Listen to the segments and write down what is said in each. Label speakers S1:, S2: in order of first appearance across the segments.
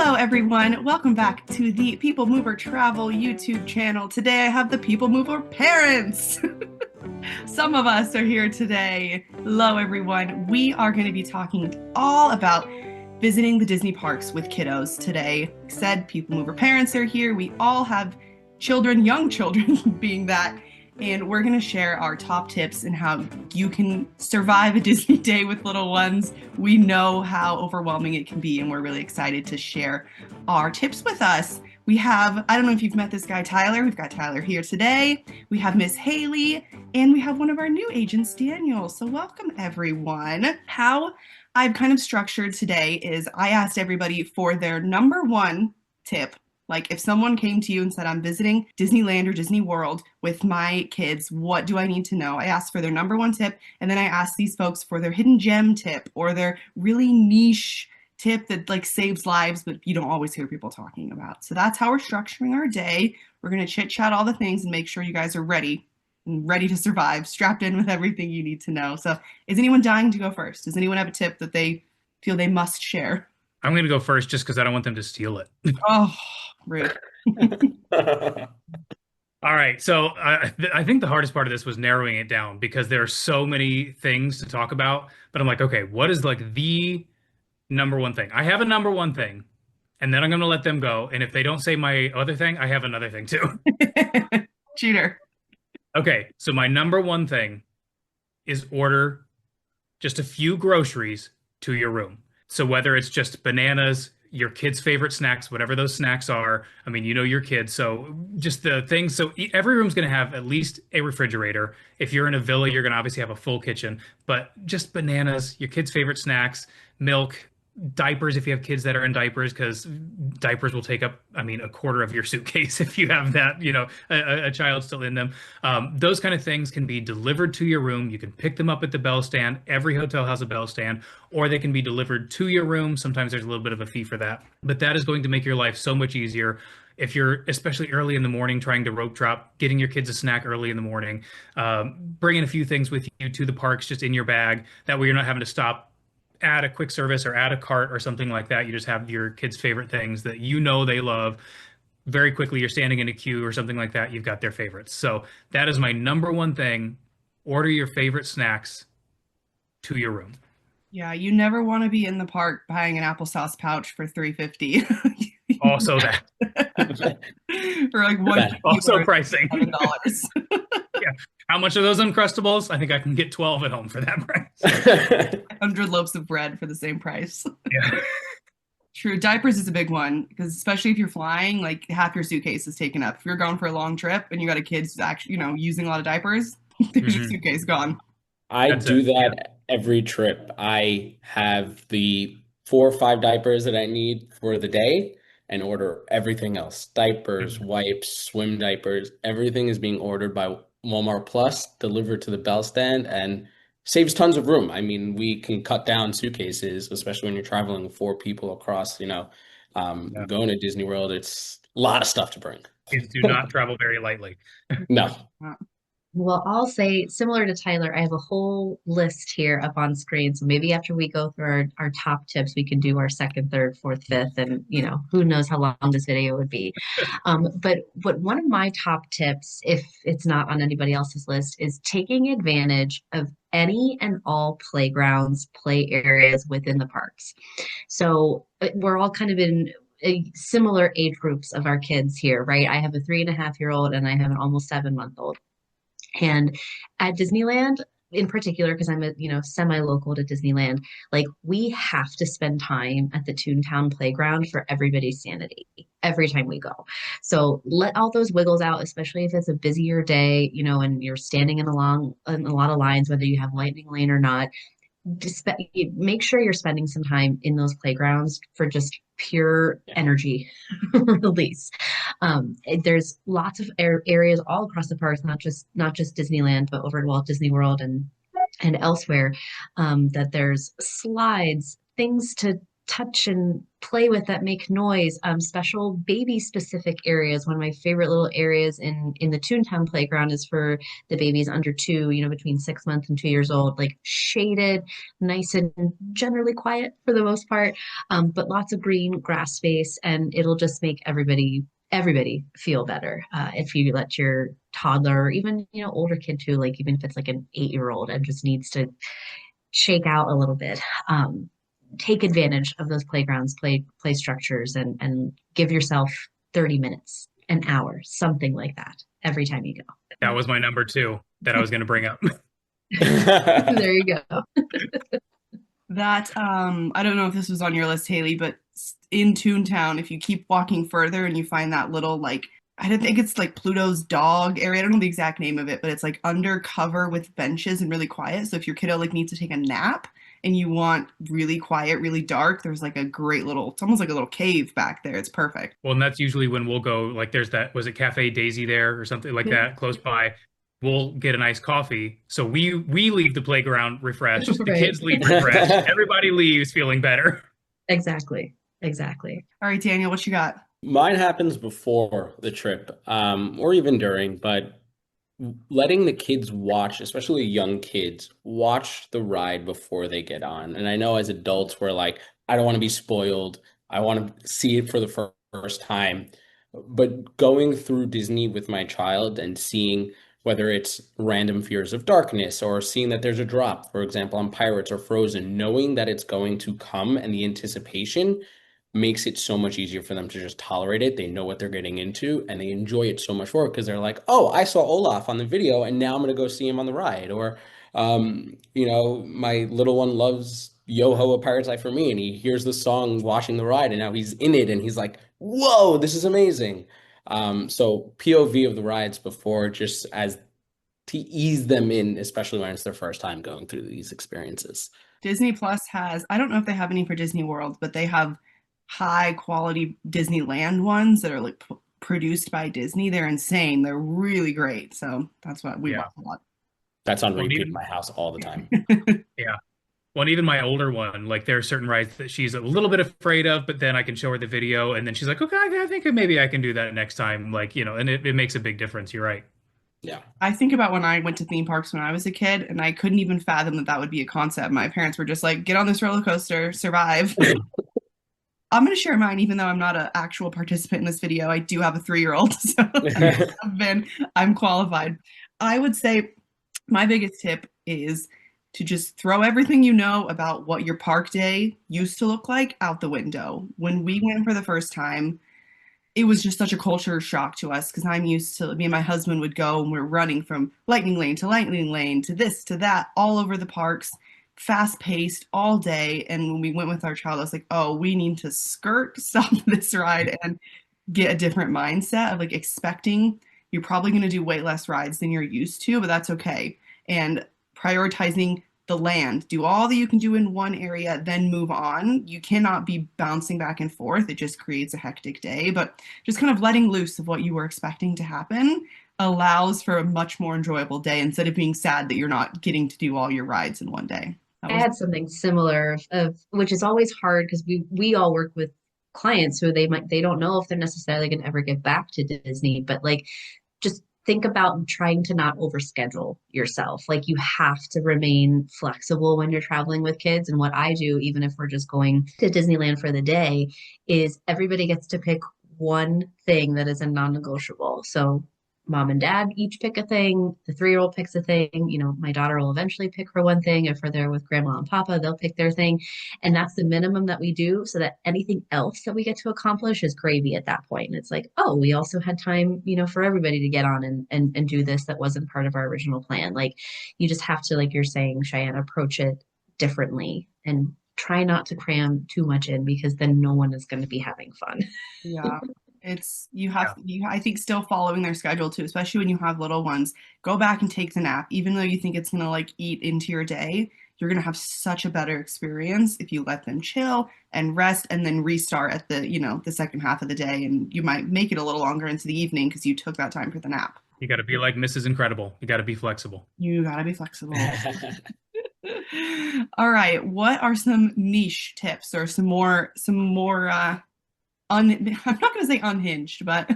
S1: Hello, everyone. Welcome back to the People Mover Travel YouTube channel. Today I have the People Mover parents. Some of us are here today. Hello, everyone. We are going to be talking all about visiting the Disney parks with kiddos today. Said People Mover parents are here. We all have children, young children being that. And we're going to share our top tips and how you can survive a Disney day with little ones. We know how overwhelming it can be, and we're really excited to share our tips with us. We have, I don't know if you've met this guy, Tyler. We've got Tyler here today. We have Miss Haley, and we have one of our new agents, Daniel. So welcome, everyone. How I've kind of structured today is I asked everybody for their number one tip. Like if someone came to you and said, I'm visiting Disneyland or Disney World with my kids, what do I need to know? I asked for their number one tip, and then I asked these folks for their hidden gem tip or their really niche tip that like saves lives, but you don't always hear people talking about. So that's how we're structuring our day. We're going to chit chat all the things and make sure you guys are ready and ready to survive, strapped in with everything you need to know. So is anyone dying to go first? Does anyone have a tip that they feel they must share?
S2: I'm going to go first just because I don't want them to steal it.
S1: Oh, rude.
S2: All right. So I think the hardest part of this was narrowing it down because there are so many things to talk about. But I'm like, okay, what is like the number one thing? I have a number one thing, and then I'm going to let them go. And if they don't say my other thing, I have another thing too.
S1: Cheater.
S2: Okay. So my number one thing is order just a few groceries to your room. So whether it's just bananas, your kids' favorite snacks, whatever those snacks are, I mean, you know your kids. So just the things. So every room's going to have at least a refrigerator. If you're in a villa, you're going to obviously have a full kitchen, but just bananas, your kids' favorite snacks, milk, diapers if you have kids that are in diapers, because diapers will take up, I mean, a quarter of your suitcase if you have that, a child still in them. Those kind of things can be delivered to your room. You can pick them up at the bell stand. Every hotel has a bell stand, or they can be delivered to your room. Sometimes there's a little bit of a fee for that, but that is going to make your life so much easier. If you're especially early in the morning trying to rope drop, getting your kids a snack early in the morning, bringing a few things with you to the parks just in your bag. That way you're not having to stop at a quick service or at a cart or something like that. You just have your kids' favorite things that you know they love. Very quickly, you're standing in a queue or something like that. You've got their favorites. So that is my number one thing. Order your favorite snacks to your room.
S1: Yeah, you never want to be in the park buying an applesauce pouch for $3.50.
S2: Also that.
S1: For like one
S3: That.
S1: fifty
S2: Also
S1: or
S2: pricing.
S1: $7.
S2: Yeah. How much are those Uncrustables? I think I can get 12 at home for that price.
S1: 100 loaves of bread for the same price.
S2: Yeah.
S1: True. Diapers is a big one because especially if you're flying, like half your suitcase is taken up. If you're going for a long trip and you got a kid who's actually, using a lot of diapers, there's your
S2: Mhm.
S1: suitcase gone.
S3: I
S2: That's
S3: do
S2: it. Yeah.
S3: that every trip. I have the 4 or 5 diapers that I need for the day and order everything else. Diapers,
S2: Mhm.
S3: wipes, swim diapers, everything is being ordered by Walmart Plus, delivered to the bell stand, and saves tons of room. I mean, we can cut down suitcases, especially when you're traveling with 4 people across,
S2: Yeah.
S3: going to Disney World. It's a lot of stuff to bring.
S2: Kids do not travel very lightly.
S3: No.
S1: Uh,
S4: Well, I'll say similar to Tyler, I have a whole list here up on screen. So maybe after we go through our top tips, we can do our second, third, fourth, fifth, and who knows how long this video would be. But one of my top tips, if it's not on anybody else's list, is taking advantage of any and all playgrounds, play areas within the parks. So we're all kind of in similar age groups of our kids here, right? I have a 3.5-year-old and I have an almost 7-month-old. And at Disneyland, in particular, because I'm semi-local to Disneyland, like we have to spend time at the Toontown playground for everybody's sanity every time we go. So let all those wiggles out, especially if it's a busier day, and you're standing in a lot of lines, whether you have lightning lane or not. Just make sure you're spending some time in those playgrounds for just pure energy release. There's lots of areas all across the parks, not just Disneyland, but over at Walt Disney World and elsewhere. That there's slides, things to touch and play with that make noise. Special baby specific areas. One of my favorite little areas in the Toontown playground is for the babies under 2, between 6 months and 2 years old, like shaded, nice and generally quiet for the most part, but lots of green grass space, and it'll just make everybody feel better if you let your toddler or even older kid too, like even if it's like an 8-year-old and just needs to shake out a little bit, take advantage of those playgrounds, play structures, and give yourself 30 minutes, an hour, something like that every time you go.
S2: That was my number 2 that I was going to bring up.
S4: There you go.
S1: That I don't know if this was on your list, Haley, but in Toontown, if you keep walking further and you find that little, like, I don't think it's like Pluto's dog area. I don't know the exact name of it, but it's like undercover with benches and really quiet. So if your kiddo like needs to take a nap and you want really quiet, really dark, there's like a great little, it's almost like a little cave back there. It's perfect.
S2: Well, and that's usually when we'll go, like there's that, was it Cafe Daisy there or something like that close by? We'll get a nice coffee. So we leave the playground refreshed. The
S4: Right.
S2: kids leave refreshed. Everybody leaves feeling better.
S4: Exactly.
S1: All right, Daniel, what you got?
S3: Mine happens before the trip, or even during, but letting the kids watch, especially young kids, watch the ride before they get on. And I know as adults, we're like, I don't want to be spoiled. I want to see it for the first time. But going through Disney with my child and seeing whether it's random fears of darkness or seeing that there's a drop, for example, on Pirates or Frozen, knowing that it's going to come and the anticipation makes it so much easier for them to just tolerate it. They know what they're getting into and they enjoy it so much more because they're like, oh, I saw Olaf on the video and now I'm going to go see him on the ride. Or, my little one loves Yo-Ho, A Pirate's Life for Me, and he hears the song watching the ride and now he's in it and he's like, whoa, this is amazing. So POV of the rides before, just as to ease them in, especially when it's their first time going through these experiences.
S1: Disney Plus has, I don't know if they have any for Disney World, but they have high quality Disneyland ones that are like produced by Disney. They're insane. They're really great. So that's what we watch a lot.
S3: That's on
S2: Well,
S3: repeat
S2: even-
S3: in my house all the time.
S2: Yeah. Well, and even my older one, like there are certain rides that she's a little bit afraid of, but then I can show her the video and then she's like, okay, I think maybe I can do that next time. Like, and it makes a big difference. You're right.
S3: Yeah.
S1: I think about when I went to theme parks when I was a kid and I couldn't even fathom that that would be a concept. My parents were just like, get on this roller coaster, survive. I'm going to share mine, even though I'm not an actual participant in this video. I do have a 3-year-old, so I'm qualified. I would say my biggest tip is to just throw everything you know about what your park day used to look like out the window. When we went for the first time, it was just such a culture shock to us because I'm used to, me and my husband would go and we're running from lightning lane to this to that, all over the parks, fast paced all day. And when we went with our child, I was like, oh, we need to stop this ride and get a different mindset of like expecting you're probably going to do way less rides than you're used to, but that's okay. And prioritizing the land, do all that you can do in one area, then move on. You cannot be bouncing back and forth. It just creates a hectic day, but just kind of letting loose of what you were expecting to happen allows for a much more enjoyable day instead of being sad that you're not getting to do all your rides in one day.
S4: I had something similar of which is always hard because we all work with clients who they don't know if they're necessarily going to ever get back to Disney, but like just think about trying to not overschedule yourself. Like you have to remain flexible when you're traveling with kids. And what I do, even if we're just going to Disneyland for the day, is everybody gets to pick one thing that is a non-negotiable. So mom and dad each pick a thing. The 3-year-old picks a thing. My daughter will eventually pick her one thing. If we're there with grandma and papa, they'll pick their thing. And that's the minimum that we do so that anything else that we get to accomplish is gravy at that point. And it's like, oh, we also had time, for everybody to get on and do this that wasn't part of our original plan. Like you just have to, like you're saying, Cheyenne, approach it differently and try not to cram too much in because then no one is going to be having fun.
S1: Yeah. I think still following their schedule too, especially when you have little ones. Go back and take the nap, even though you think it's gonna like eat into your day. You're gonna have such a better experience if you let them chill and rest and then restart at the second half of the day, and you might make it a little longer into the evening because you took that time for the nap.
S2: You got to be like Mrs. Incredible. You got to be flexible.
S1: You gotta be flexible. All right. What are some niche tips or I'm not going to say unhinged, but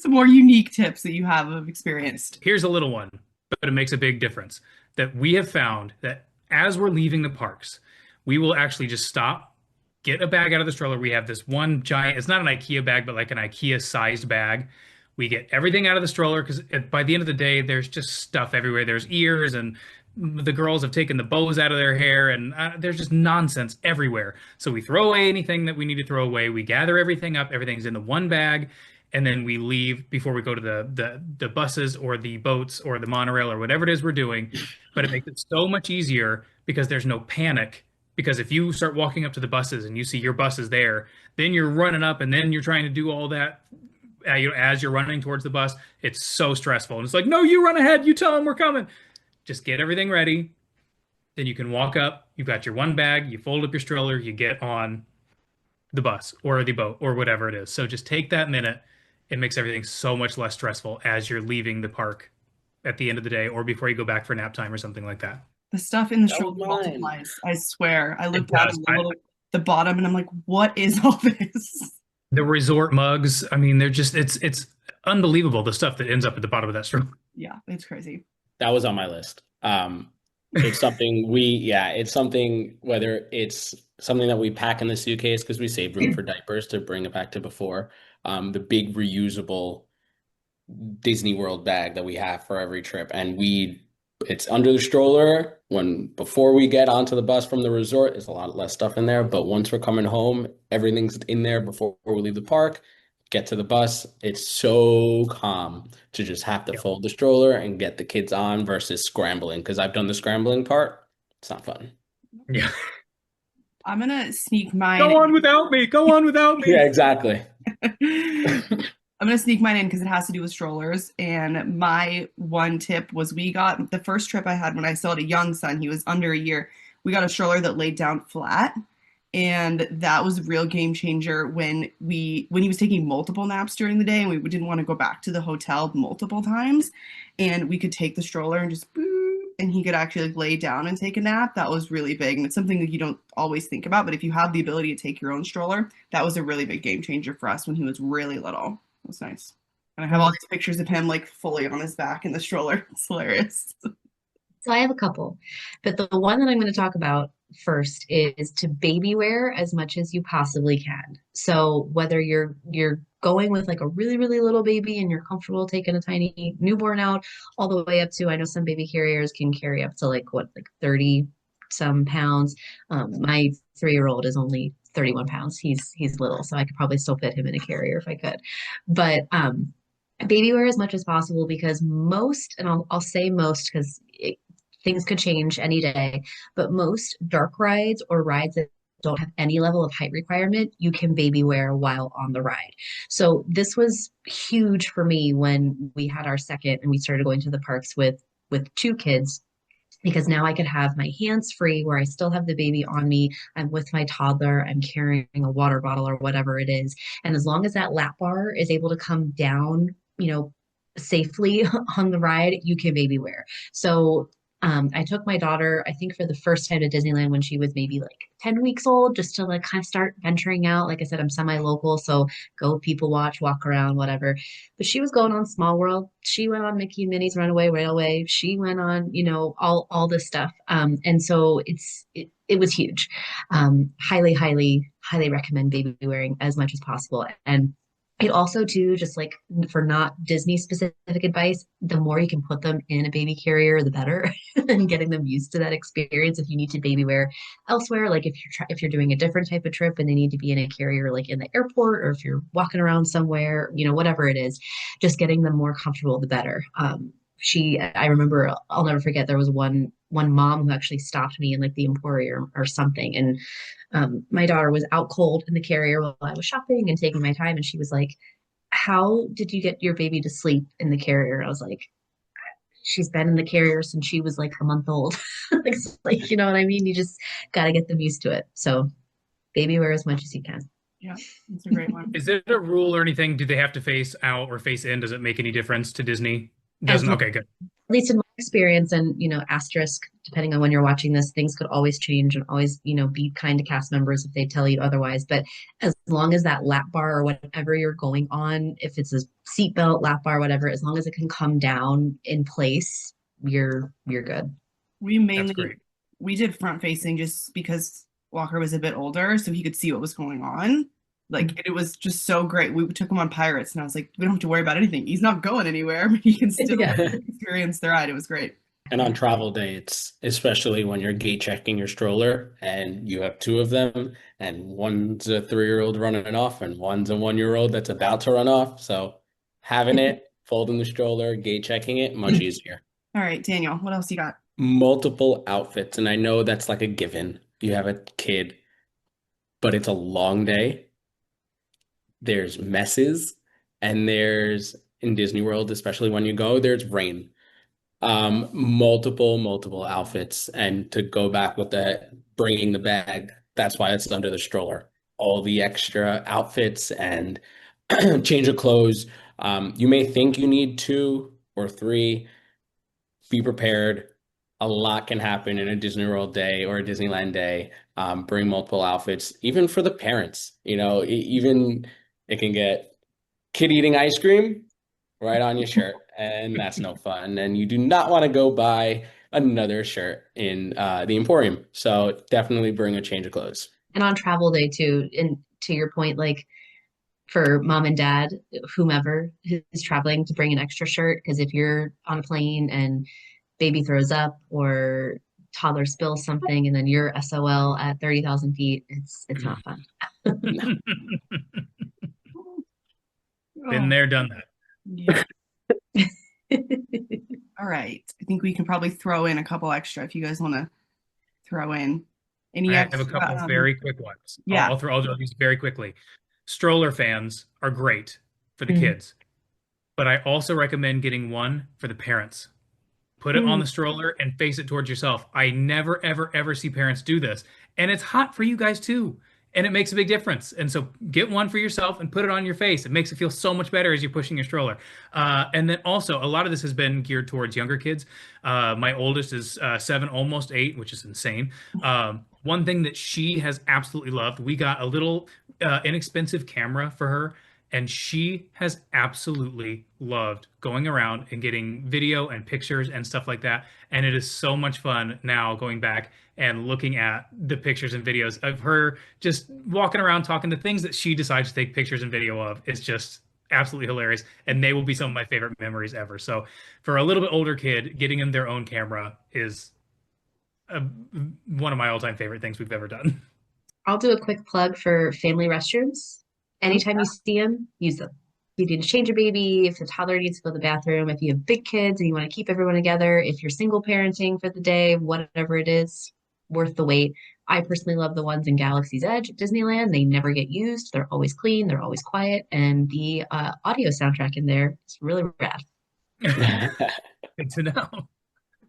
S1: some more unique tips that you have experienced?
S2: Here's a little one, but it makes a big difference. That we have found that as we're leaving the parks, we will actually just stop, get a bag out of the stroller. We have this one giant, it's not an IKEA bag, but like an IKEA sized bag. We get everything out of the stroller because by the end of the day, there's just stuff everywhere. There's ears, and the girls have taken the bows out of their hair, and there's just nonsense everywhere. So we throw away anything that we need to throw away. We gather everything up. Everything's in the one bag, and then we leave before we go to the buses or the boats or the monorail or whatever it is we're doing. But it makes it so much easier because there's no panic. Because if you start walking up to the buses and you see your bus is there, then you're running up and then you're trying to do all that as you're running towards the bus. It's so stressful. And it's like, no, you run ahead. You tell them we're coming. Just get everything ready. Then you can walk up. You've got your one bag. You fold up your stroller. You get on the bus or the boat or whatever it is. So just take that minute. It makes everything so much less stressful as you're leaving the park at the end of the day or before you go back for nap time or something like that.
S1: The stuff in the
S3: That
S1: stroller
S3: was mine.
S1: multiplies. I swear. I looked
S2: It
S1: down
S2: does.
S1: at the bottom and I'm like, what is all this?
S2: The resort mugs, I mean, they're just it's unbelievable the stuff that ends up at the bottom of that stroller.
S1: Yeah, it's crazy.
S3: That was on my list. It's something it's something, whether it's something that we pack in the suitcase because we save room for diapers to bring it back to before, the big reusable Disney World bag that we have for every trip. And it's under the stroller before we get onto the bus from the resort. There's a lot less stuff in there, but once we're coming home, everything's in there before we leave the park. Get to the bus. It's so calm to just have to fold the stroller and get the kids on versus scrambling, because I've done the scrambling part. It's not fun.
S2: Yeah.
S1: I'm gonna sneak mine.
S2: Go on without me. Go on without me.
S3: Yeah, exactly.
S1: I'm gonna sneak mine in because it has to do with strollers. And my one tip was we got the first trip I had when I still had a young son, he was under a year. We got a stroller that laid down flat. And that was a real game changer when he was taking multiple naps during the day and we didn't want to go back to the hotel multiple times. And we could take the stroller and just boop, and he could actually lay down and take a nap. That was really big. And it's something that you don't always think about. But if you have the ability to take your own stroller, that was a really big game changer for us when he was really little. It was nice. And I have all these pictures of him like fully on his back in the stroller. It's hilarious.
S4: So I have a couple, but the one that I'm going to talk about first is to baby wear as much as you possibly can. So whether you're going with like a really, really little baby and you're comfortable taking a tiny newborn out, all the way up to, I know some baby carriers can carry up to like 30 some pounds. My 3-year-old is only 31 pounds. He's little, so I could probably still fit him in a carrier if I could. But baby wear as much as possible, because most, and I'll say most because things could change any day, but most dark rides or rides that don't have any level of height requirement, you can baby wear while on the ride. So this was huge for me when we had our second and we started going to the parks with 2 kids, because now I could have my hands free where I still have the baby on me. I'm with my toddler, I'm carrying a water bottle or whatever it is. And as long as that lap bar is able to come down, safely on the ride, you can baby wear. So I took my daughter, I think for the first time to Disneyland when she was maybe like 10 weeks old, just to like kind of start venturing out. Like I said, I'm semi-local, so go people watch, walk around, whatever. But she was going on Small World. She went on Mickey and Minnie's Runaway Railway. She went on, all this stuff. And so it was huge. Highly, highly, highly recommend baby wearing as much as possible. And it also too, just like for not Disney specific advice, the more you can put them in a baby carrier, the better, and getting them used to that experience. If you need to baby wear elsewhere, like if you're doing a different type of trip and they need to be in a carrier, like in the airport, or if you're walking around somewhere, whatever it is, just getting them more comfortable, the better. I remember, I'll never forget, there was one mom who actually stopped me in like the Emporium or something, and my daughter was out cold in the carrier while I was shopping and taking my time, and she was like, "How did you get your baby to sleep in the carrier?" I was like, "She's been in the carrier since she was like a month old." like, you know what I mean? You just got to get them used to it. So baby wear as much as you can.
S1: Yeah, it's a great one.
S2: Is there a rule or anything? Do they have to face out or face in? Does it make any difference to Disney? Doesn't? Okay, good.
S4: At least in my experience, and asterisk, depending on when you're watching this, things could always change, and always be kind to cast members if they tell you otherwise. But as long as that lap bar or whatever you're going on, if it's a seatbelt, lap bar, whatever, as long as it can come down in place, you're good.
S1: We
S2: That's
S1: mainly
S2: great.
S1: we did front facing just because Walker was a bit older, so he could see what was going on. Like it was just so great. We took him on Pirates, and I was like, we don't have to worry about anything. He's not going anywhere, but he can still
S4: Yeah.
S1: experience the ride. It was great.
S3: And on travel day, it's especially when you're gate checking your stroller and you have two of them, and one's a 3-year-old running it off, and one's a 1-year-old that's about to run off. So having it, folding the stroller, gate checking it, much easier.
S1: All right, Daniel, what else you got?
S3: Multiple outfits, and I know that's like a given. You have a kid, but it's a long day. There's messes, and there's in Disney World, especially when you go, there's rain. Multiple outfits, and to go back with the bringing the bag, that's why it's under the stroller. All the extra outfits and change of clothes. You may think you need 2 or 3. Be prepared. A lot can happen in a Disney World day or a Disneyland day. Bring multiple outfits, even for the parents. Even it can get kid eating ice cream right on your shirt, and that's no fun. And you do not want to go buy another shirt in the Emporium. So definitely bring a change of clothes.
S4: And on travel day too, and to your point, like for mom and dad, whomever is traveling, to bring an extra shirt, because if you're on a plane and baby throws up or toddler spills something and then you're SOL at 30,000 feet, it's not fun.
S2: Been there, done that.
S1: Yeah. All right. I think we can probably throw in a couple extra if you guys want to throw in any
S2: I
S1: extra.
S2: have a couple very quick ones.
S1: Yeah.
S2: I'll do these very quickly. Stroller fans are great for the
S4: Mhm.
S2: kids, but I also recommend getting one for the parents. Put it on the stroller and face it towards yourself. I never, ever, ever see parents do this. And it's hot for you guys too. And it makes a big difference. And so get one for yourself and put it on your face. It makes it feel so much better as you're pushing your stroller. And then also, a lot of this has been geared towards younger kids. My oldest is 7, almost 8, which is insane. One thing that she has absolutely loved, we got a little inexpensive camera for her. And she has absolutely loved going around and getting video and pictures and stuff like that. And it is so much fun now going back and looking at the pictures and videos of her just walking around talking to things that she decides to take pictures and video of. It's just absolutely hilarious. And they will be some of my favorite memories ever. So for a little bit older kid, getting them their own camera is one of my all-time favorite things we've ever done.
S4: I'll do a quick plug for family restrooms. Anytime you see them, use them. If you need to change your baby, if the toddler needs to go to the bathroom, if you have big kids and you want to keep everyone together, if you're single parenting for the day, whatever it is, worth the wait. I personally love the ones in Galaxy's Edge at Disneyland. They never get used. They're always clean. They're always quiet. And the audio soundtrack in there is really rad.
S2: Good to know.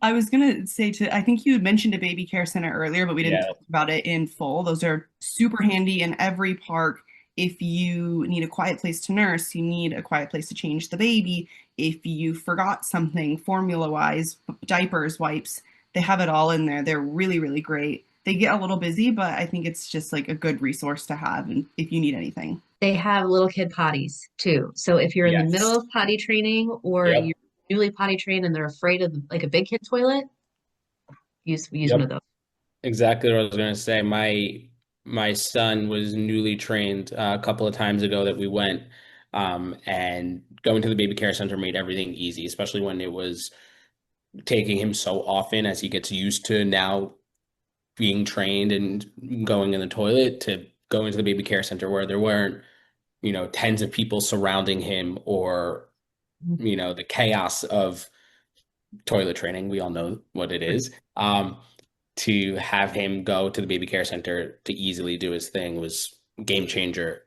S1: I was going to say I think you had mentioned a baby care center earlier, but we didn't
S3: Yeah.
S1: talk about it in full. Those are super handy in every park. If you need a quiet place to nurse, you need a quiet place to change the baby. If you forgot something formula-wise, diapers, wipes, they have it all in there. They're really, really great. They get a little busy, but I think it's just like a good resource to have and if you need anything.
S4: They have little kid potties too. So if you're in the
S3: Yes.
S4: middle of potty training or
S3: Yep.
S4: you're newly potty trained and they're afraid of like a big kid toilet, use
S3: Yep.
S4: one of those.
S3: Exactly what I was going to say. My son was newly trained a couple of times ago that we went, and going to the baby care center made everything easy, especially when it was taking him so often as he gets used to now being trained and going in the toilet to go into the baby care center where there weren't, tens of people surrounding him or, the chaos of toilet training. We all know what it is. To have him go to the baby care center to easily do his thing was game changer.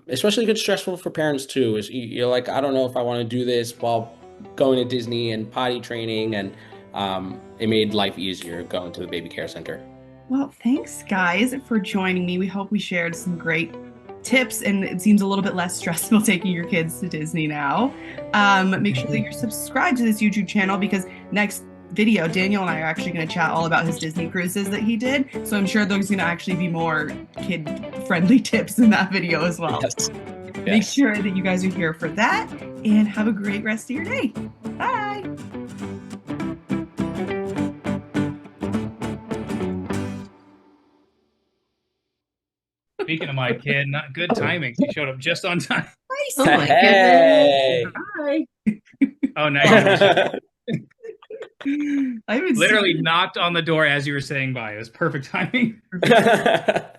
S3: Especially if it's stressful for parents too. You're like, I don't know if I want to do this while going to Disney and potty training, and it made life easier going to the baby care center.
S1: Well, thanks guys for joining me. We hope we shared some great tips and it seems a little bit less stressful taking your kids to Disney now. Make sure that you're subscribed to this YouTube channel because next video, Daniel and I are actually going to chat all about his Disney cruises that he did. So I'm sure there's going to actually be more kid-friendly tips in that video as well.
S3: Yes.
S1: Make sure that you guys are here for that, and have a great rest of your day. Bye.
S2: Speaking of my kid, not good timing. She showed up just on time.
S1: Nice.
S4: Oh my
S3: Hey.
S4: goodness. Hi.
S2: Oh, now
S1: I haven't
S2: literally knocked on the door as you were saying bye. It was perfect timing.
S3: Hi.